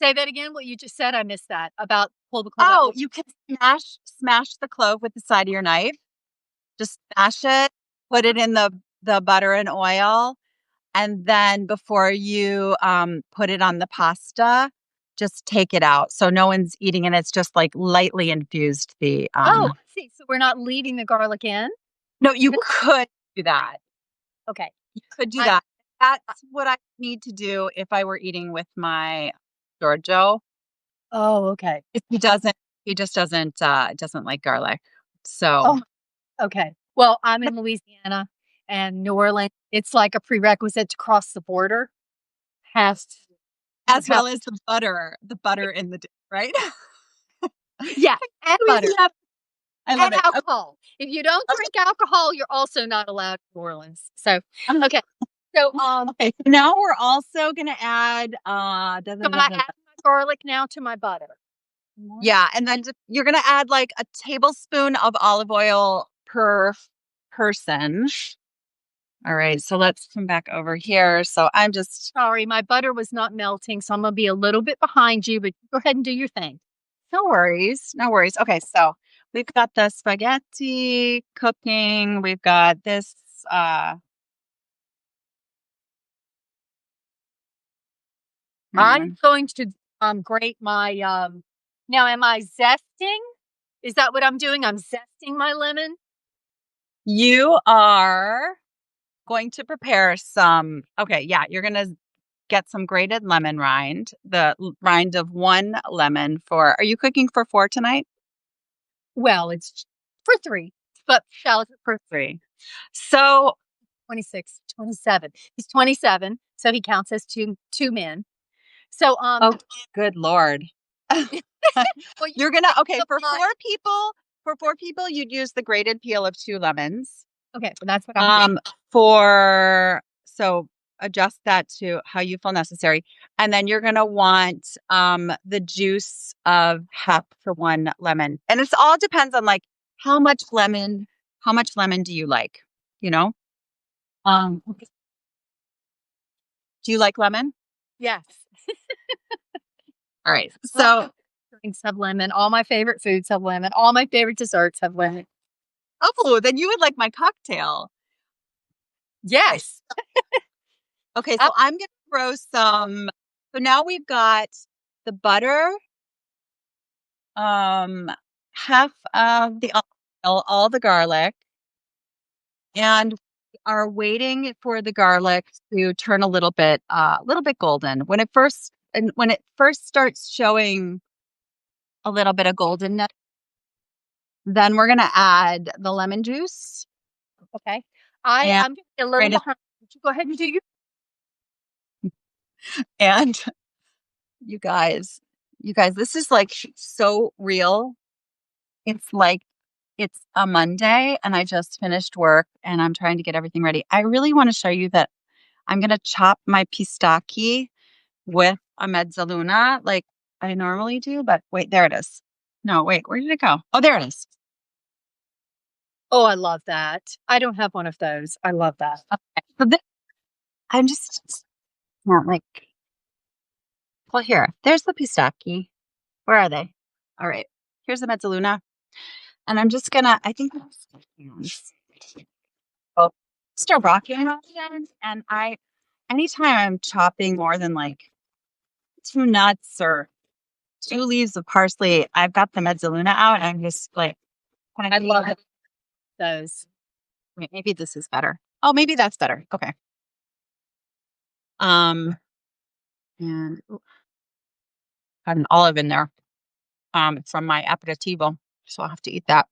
say that again. What you just said, I missed that about pull the clove Oh, out. you can smash the clove with the side of your knife. Just smash it, put it in the butter and oil, and then before you put it on the pasta, just take it out. So no one's eating it. It's just like lightly infused Oh, I see. So we're not leaving the garlic in? no, you could do that. Okay. You could do I that. That's what I need to do if I were eating with my Giorgio. Oh, okay. If he just doesn't like garlic. Oh, So okay. Well, I'm in Louisiana and New Orleans. It's like a prerequisite to cross the border. Has to as have well as the butter in the dish, right? yeah, and butter Louisiana. I love and it. alcohol. If you don't drink alcohol, you're also not allowed in New Orleans. So, okay. So, Okay, so now we're also gonna add so I add my garlic now to my butter. More? yeah, and then you're gonna add like a tablespoon of olive oil per person. All right, so let's come back over here. So I'm just Sorry, my butter was not melting, so I'm gonna be a little bit behind you, but go ahead and do your thing. no worries, no worries. Okay, so we've got the spaghetti cooking. We've got this hang I'm on. going to grate my now am I zesting? Is that what I'm doing? I'm zesting my lemon? You are going to prepare some okay, yeah, you're gonna get some grated lemon rind, the rind of one lemon for are you cooking for four tonight? Well, it's for 3, but shallot for Three. So 26, 27. He's 27, so he counts as two men. So, oh good Lord. well, you You're gonna okay, the pot. for four people, you'd use the grated peel of two lemons. Okay, well, that's what I'm doing. For so adjust that to how you feel necessary. And then you're gonna want the juice of half for one lemon. And it's all depends on like how much lemon do you like? You know? Okay. Do you like lemon? Yes. All right. All my So drinks have lemon. All my favorite foods have lemon. All my favorite desserts have lemon. oh, then you would like my cocktail. Okay. Yes. Okay, I, so I'm gonna throw some so now we've got the butter, um, half of the olive oil, all the garlic, and we are waiting for the garlic to turn a little bit golden. When it first starts showing a little bit of goldenness, then we're gonna add the lemon juice okay. and I'm getting a little grated behind. Would you go ahead and do your and you guys, this is like so real. It's like it's a Monday and I just finished work and I'm trying to get everything ready. I really want to show you that I'm going to chop my pistacchi with a mezzaluna like I normally do, but wait, there it is. No, wait, where did it go? Oh, there it is. Oh, I love that. I don't have one of those. I love that. Okay. So I'm just not like, well, here, there's the pistacchi. Where are they? All right, here's the mezzaluna. And I'm just gonna, I think, oh, start rocking around again. And anytime I'm chopping more than like two nuts or two leaves of parsley, I've got the mezzaluna out. And I'm just like, I love those. wait, maybe this is better. Oh, maybe that's better. Okay. And ooh, got an olive in there, from my aperitivo. So I'll have to eat that.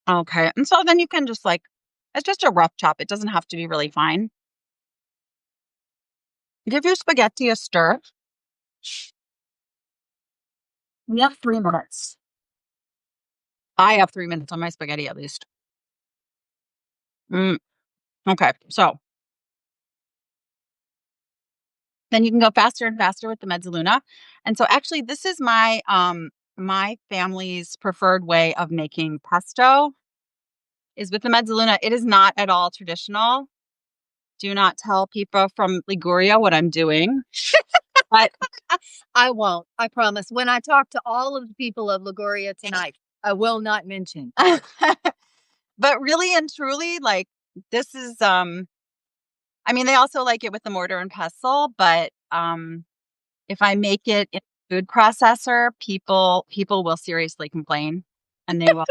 Okay. And so then you can just like, it's just a rough chop. It doesn't have to be really fine. Give your spaghetti a stir. We have 3 minutes. I have 3 minutes on my spaghetti at least. Okay. So then you can go faster and faster with the mezzaluna. And so actually this is my family's preferred way of making pesto is with the mezzaluna. It is not at all traditional. Do not tell people from Liguria what I'm doing. But I won't. I promise. When I talk to all of the people of Liguria tonight, I will not mention. but really and truly, like this is I mean they also like it with the mortar and pestle, but if I make it in a food processor, people will seriously complain, and they will.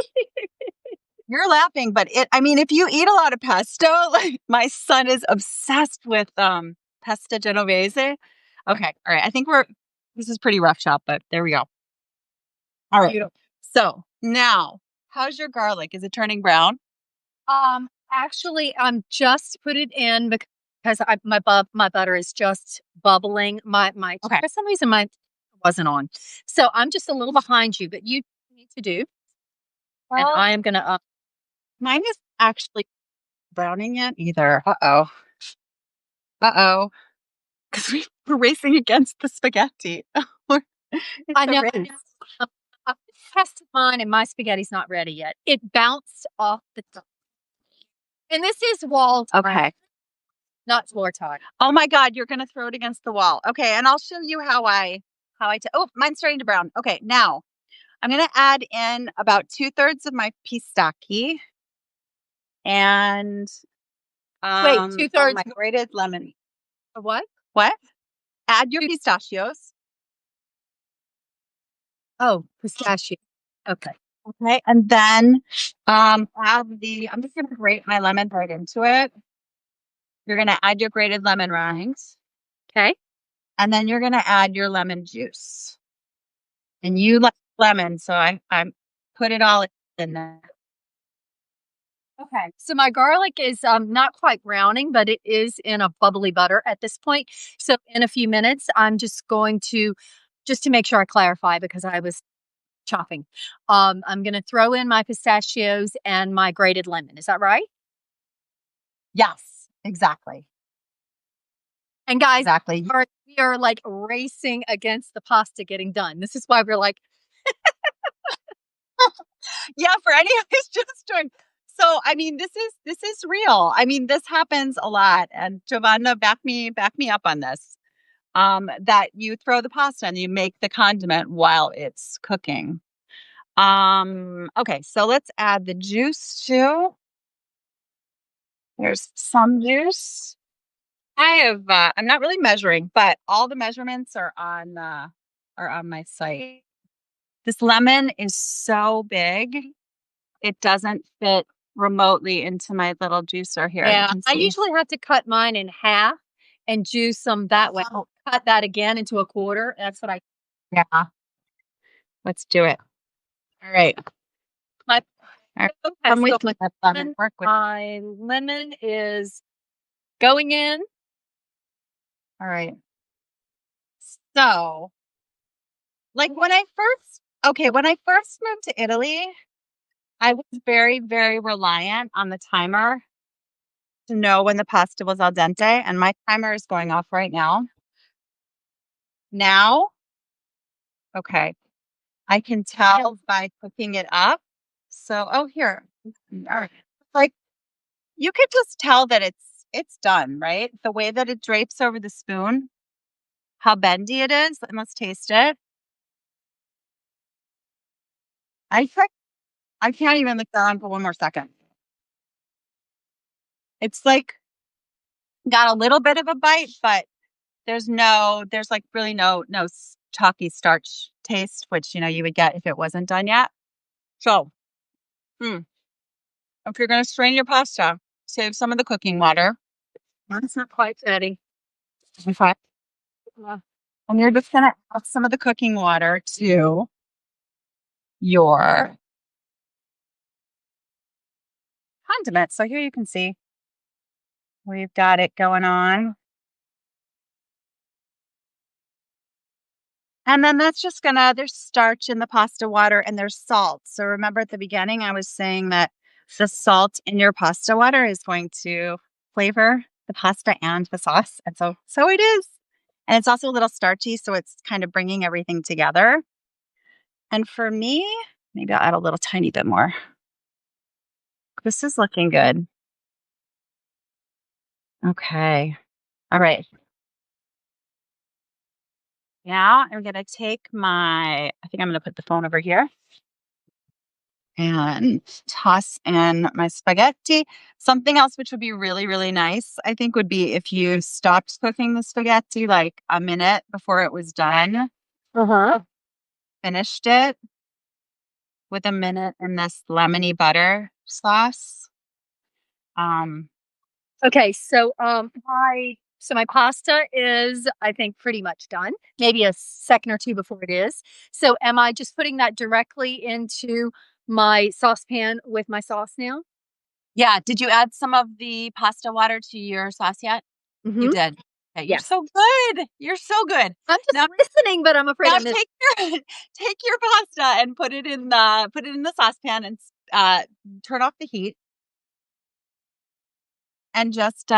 You're laughing, but I mean, if you eat a lot of pesto, like my son is obsessed with pasta genovese. Okay, all right. I think this is pretty rough shop, but there we go. All right. Beautiful. So now, how's your garlic? Is it turning brown? Actually, I'm just put it in because my butter is just bubbling. Okay. For some reason my wasn't on, so I'm just a little behind you. But you need to do, and Well, I am gonna. mine is actually browning yet either. Uh-oh. Uh-oh. Because we're racing against the spaghetti. It's I a know. race. I tested mine, and my spaghetti's not ready yet. It bounced off the top, and this is wall tile, Okay. not floor tile. Oh my God, you're gonna throw it against the wall. Okay, and I'll show you oh, mine's starting to brown. Okay, now I'm gonna add in about 2/3 of my pistachio and Wait, two thirds my grated lemon. of what? What? Add your Two, pistachios. oh, pistachio. Okay. Okay, and then I'm just gonna grate my lemon right into it. You're gonna add your grated lemon rinds, Okay. and then you're gonna add your lemon juice. And you like lemon, so I put it all in there. Okay. So my garlic is not quite browning, but it is in a bubbly butter at this point. So in a few minutes, I'm just going to just to make sure I clarify because I was chopping. I'm going to throw in my pistachios and my grated lemon. Is that right? Yes, exactly. And guys, Exactly. we are like racing against the pasta getting done. This is why we're like, Yeah, for any who's just joined. So, I mean, this is real. I mean, this happens a lot. And Giovanna, back me up on this. That you throw the pasta and you make the condiment while it's cooking. Okay, so let's add the juice too. There's some juice. I'm not really measuring, but all the measurements are on my site. This lemon is so big, it doesn't fit remotely into my little juicer here. You yeah, can I see. usually have to cut mine in half and juice them that way. I'll cut that again into a quarter. That's what I. Yeah, let's do it. All right. My All right. okay, Come so with me. Let lemon work with. my lemon is going in. All right. So, like when I first moved to Italy, I was very, very reliant on the timer to know when the pasta was al dente, and my timer is going off right now. Now, okay, I can tell by cooking it up. So, oh, here. All right. Like you could just tell that it's done, right? The way that it drapes over the spoon, how bendy it is. And let's taste it. I can't, I can't even look that on for one more second. It's like got a little bit of a bite, but there's like really no chalky starch taste, which you would get if it wasn't done yet. So, hmm, if you're gonna strain your pasta, save some of the cooking water. Mine's not quite ready. Okay. Uh, And you're just gonna add some of the cooking water to your condiment. So here you can see we've got it going on. And then that's just there's starch in the pasta water and there's salt. So remember at the beginning, I was saying that the salt in your pasta water is going to flavor the pasta and the sauce. And so it is. And it's also a little starchy. So it's kind of bringing everything together. And for me, maybe I'll add a little tiny bit more. This is looking good. Okay. All right. Now I'm going to take I think I'm going to put the phone over here. and toss in my spaghetti. Something else which would be really, really nice, I think, would be if you stopped cooking the spaghetti like a minute before it was done, Uh-huh. finished it with a minute in this lemony butter sauce. Um, Okay, my pasta is, I think, pretty much done. Maybe a second or two before it is. So am I just putting that directly into my saucepan with my sauce now? yeah, did you add some of the pasta water to your sauce yet? You Mm-hmm. did. Okay, you're Yes. so good. You're so good. I'm just Now listening, but I'm afraid now I missed. take your take your pasta and put it in the saucepan and turn off the heat and just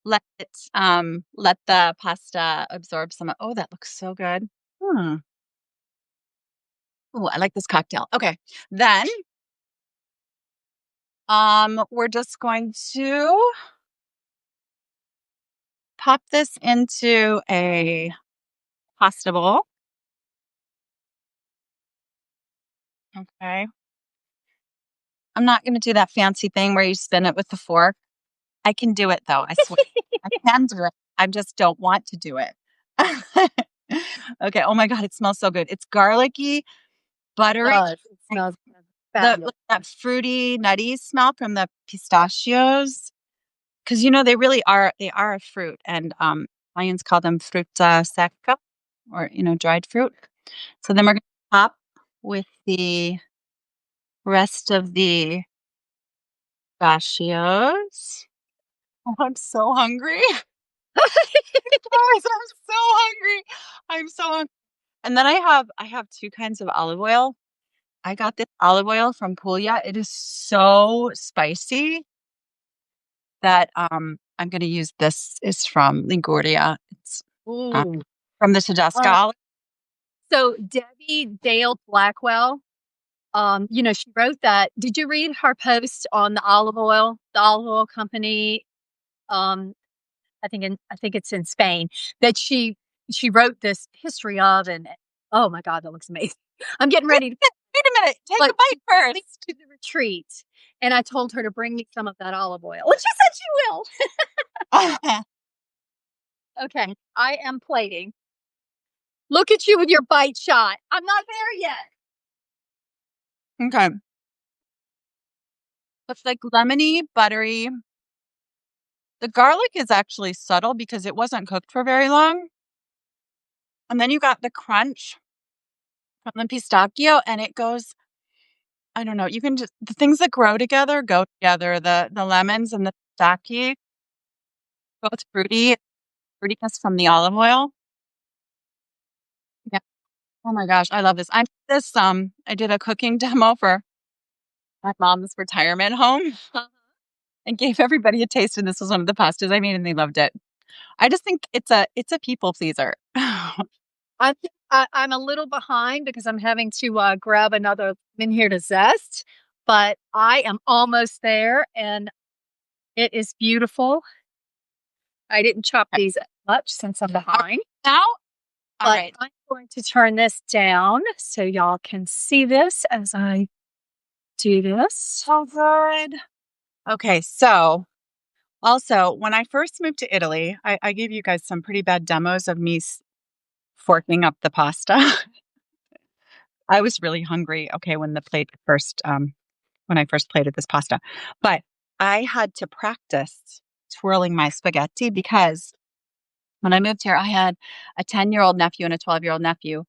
let the pasta absorb some of, oh, that looks so good. Hmm. Oh, I like this cocktail. Okay. Then we're just going to pop this into a pasta bowl. Okay. I'm not going to do that fancy thing where you spin it with the fork. I can do it though. I swear. I can do it. I just don't want to do it. Okay. Oh my God, it smells so good. It's garlicky, buttery, Does. It like smells the fabulous. like that fruity, nutty smell from the pistachios. Because you know they are a fruit, and Italians call them frutta secca, or dried fruit. So then we're gonna top with the rest of the pistachios. Oh, I'm so hungry. Guys, I'm so hungry. I'm so hungry. And then I have two kinds of olive oil. I got this olive oil from Puglia. It is so spicy that I'm gonna use this is from Liguria. It's um, Ooh. from the Tedesca Uh, olive. so Debbie Dale Blackwell, she wrote that. Did you read her post on the olive oil company? Um, I think it's in Spain that she wrote this history of, and oh my God, that looks amazing. I'm getting Wait ready to, a minute, wait a minute. Take a like, bite she's coming first. to the retreat, and I told her to bring me some of that olive oil. And she said she will. Okay, I am plating. Look at you with your bite shot. I'm not there yet. Okay. It's like lemony, buttery. The garlic is actually subtle because it wasn't cooked for very long. And then you got the crunch from the pistachio, and it goes, I don't know, you can just, the things that grow together go together. The lemons and the pistachio, both fruitiness from the olive oil. Yeah. Oh my gosh, I love this. I did a cooking demo for my mom's retirement home and gave everybody a taste, and this was one of the pastas I made and they loved it. I just think it's a people pleaser. I'm a little behind because I'm having to grab another in here to zest, but I am almost there and it is beautiful. I didn't chop these much since I'm All right, behind, now, all but right. I'm going to turn this down so y'all can see this as I do this. So good. Okay, so also when I first moved to Italy, I gave you guys some pretty bad demos of me forking up the pasta. I was really hungry. Okay, when I first plated this pasta, but I had to practice twirling my spaghetti because when I moved here, I had a 10-year-old nephew and a 12-year-old nephew.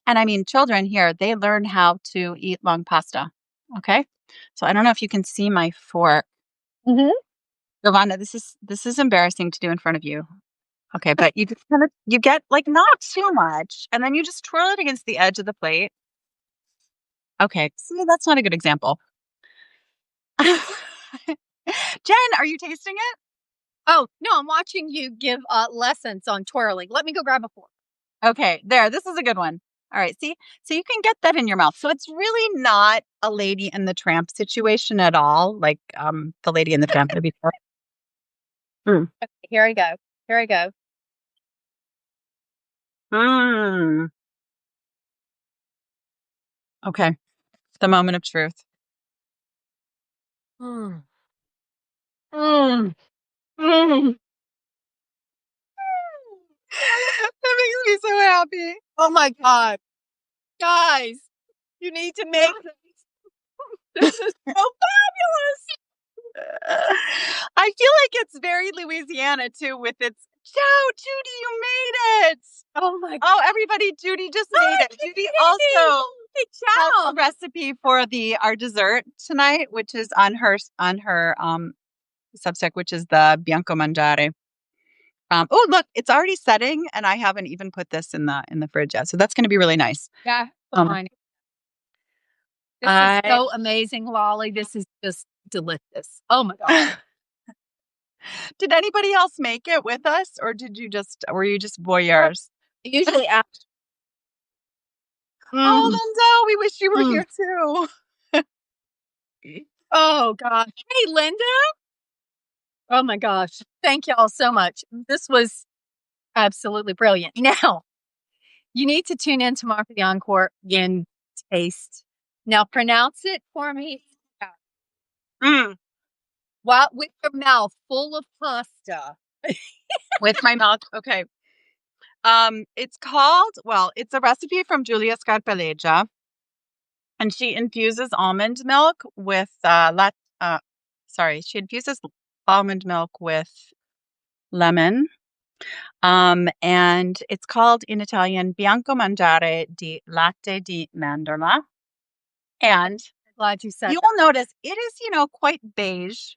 And I mean, children here, they learn how to eat long pasta. Okay. So I don't know if you can see my fork. Hmm. Giovanna, this is embarrassing to do in front of you. Okay, but you just you get like not too much, and then you just twirl it against the edge of the plate. Okay, see, that's not a good example. Jen, are you tasting it? Oh, no, I'm watching you give lessons on twirling. Let me go grab a fork. Okay, there. This is a good one. All right, see? So you can get that in your mouth. So it's really not a Lady and the Tramp situation at all, like the Lady and the Tramp movie. Mm. Okay, here I go. Here I go. Mm. Okay, the moment of truth. Mm. Mm. Mm. That makes me so happy. Oh my God. Guys, you need to make this. This is so fabulous. I feel like it's very Louisiana too with its Ciao, Judy, you made it. Oh my God. Oh, everybody, Judy just made it. Judy also Hey, has ciao. a recipe for our dessert tonight, which is on her Substack, which is the Bianco Mangiare. Oh, look, it's already setting, and I haven't even put this in the fridge yet, so that's going to be really nice. Yeah, Um, fine. This is so amazing, Lolly. This is just delicious. Oh my God. Did anybody else make it with us, or were you just voyeurs? Usually after. Oh, Linda, we wish you were here too. Oh God. Hey, Linda. Oh my gosh. Thank y'all so much. This was absolutely brilliant. Now, you need to tune in tomorrow for the encore again. Taste. Now pronounce it for me. Well, with your mouth full of pasta. With my mouth. Okay. It's it's a recipe from Giulia Scarpelleggia, and she infuses almond milk with she infuses almond milk with lemon. And it's called in Italian Bianco Mangiare di Latte di Mandorla. And Glad you said you will notice it is, quite beige.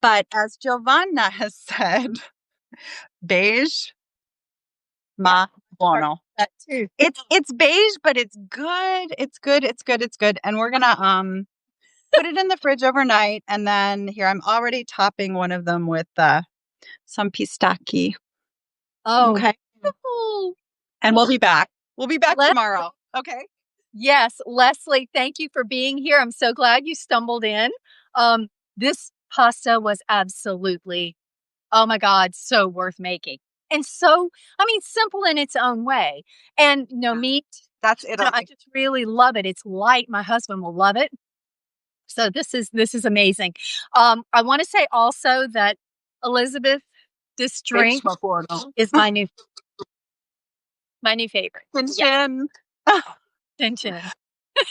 But as Giovanna has said, beige ma buono. that too. It's beige, but it's good. It's good. It's good. It's good. And we're gonna put it in the fridge overnight. And then here I'm already topping one of them with some pistachio. Oh, okay. And we'll be back. We'll be back tomorrow. Okay. Yes, Leslie, thank you for being here. I'm so glad you stumbled in. This pasta was absolutely, oh my God, so worth making. And so, I mean, simple in its own way. And no meat. That's it. I just really love it. It's light. My husband will love it. So this is amazing. I want to say also that Elizabeth, this drink is my new favorite. Chin. Chin.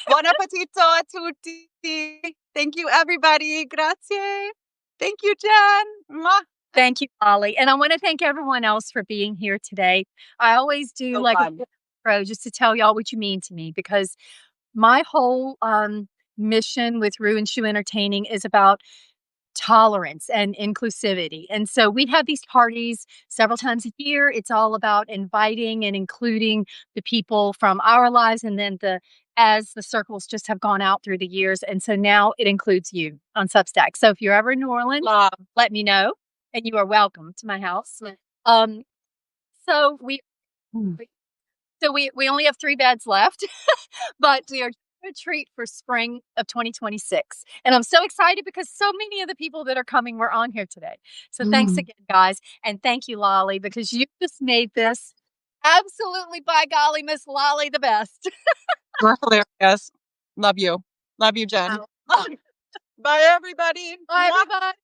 Buon appetito a tutti. Thank you, everybody. Grazie. Thank you, Jen. Mwah. Thank you, Ollie. And I want to thank everyone else for being here today. I always do a pro just to tell y'all what you mean to me, because my whole mission with Rue and Shoe Entertaining is about tolerance and inclusivity. And so we have these parties several times a year. It's all about inviting and including the people from our lives, and then as the circles just have gone out through the years. And so now it includes you on Substack. So if you're ever in New Orleans, let me know, and you are welcome to my house. So we only have 3 beds left, but we are a treat for spring of 2026. And I'm so excited because so many of the people that are coming were on here today. So thanks again, guys. And thank you, Lolly, because you just made this absolutely, by golly, Miss Lolly, the best. You're hilarious. Love you. Love you, Jen. Bye, everybody. Bye, everybody.